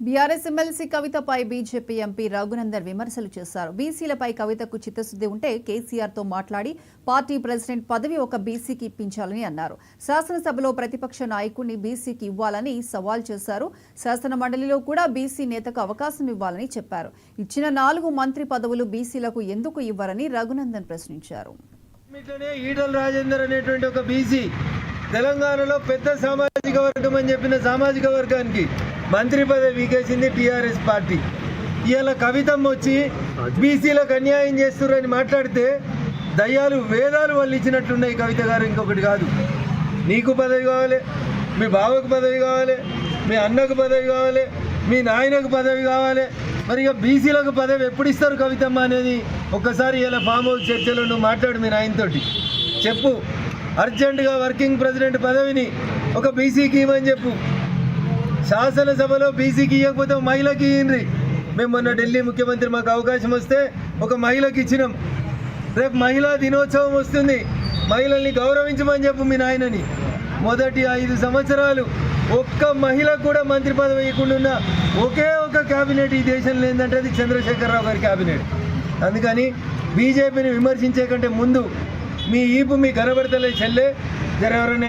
BRS MLC కవితపై BJP MP Raghunandan విమర్శలు చేశారు. బీసీలపై కవితకు చిత్తశుద్ధి ఉంటే కేసీఆర్తో మాట్లాడి పార్టీ ప్రెసిడెంట్ పదవి ఒక బీసీకి ఇప్పించాలని అన్నారు. శాసనసభలో ప్రతిపక్ష నాయకుడిని బీసీకి ఇవ్వాలని సవాల్ చేశారు. శాసన మండలిలో కూడా బీసీ నేతకు అవకాశం ఇవ్వాలని చెప్పారు. ఇచ్చిన 4 మంత్రి పదవులు బీసీలకు ఎందుకు ఇవ్వరని రఘునందన్ ప్రశ్నించారు. ఈటల రాజేందర్ అనేటువంటి ఒక బీసీ తెలంగాణలో పెద్ద సామాజిక వర్గం అని చెప్పిన సామాజిక వర్గానికి మంత్రి పదవి వీకేసింది టీఆర్ఎస్ పార్టీ. ఇవాళ కవితమ్మ వచ్చి బీసీలకు అన్యాయం చేస్తున్నారని మాట్లాడితే దయ్యాలు వేదాలు వాళ్ళు ఇచ్చినట్లున్నాయి. కవిత గారు ఇంకొకటి కాదు, నీకు పదవి కావాలి, మీ బావకు పదవి కావాలి, మీ అన్నకు పదవి కావాలి, మీ నాయనకు పదవి కావాలి, మరి ఇక బీసీలకు పదవి ఎప్పుడు ఇస్తారు కవితమ్మ అనేది ఒక్కసారి ఇలా ఫామ్ హౌస్ చర్చలో నువ్వు మాట్లాడు. మీ నాయనతోటి చెప్పు, అర్జెంటుగా వర్కింగ్ ప్రెసిడెంట్ పదవిని ఒక బీసీకి ఇవ్వని చెప్పు. శాసనసభలో బీసీకి ఇవ్వకపోతే మహిళకి ఇయ్యండి. మేము మొన్న ఢిల్లీ ముఖ్యమంత్రి మాకు అవకాశం వస్తే ఒక మహిళకి ఇచ్చినాం. రేపు మహిళా దినోత్సవం వస్తుంది, మహిళల్ని గౌరవించమని చెప్పు మీ నాయనని. మొదటి 5 సంవత్సరాలు ఒక్క మహిళకు కూడా మంత్రి పదవి ఇవ్వకుండా ఒకే ఒక క్యాబినెట్ ఈ దేశంలో ఏంటంటే అది చంద్రశేఖరరావు గారి క్యాబినెట్. అందుకని బీజేపీని విమర్శించే కంటే ముందు మీ ఈపు మీ కనబడతలే చెల్లె జరెవరనే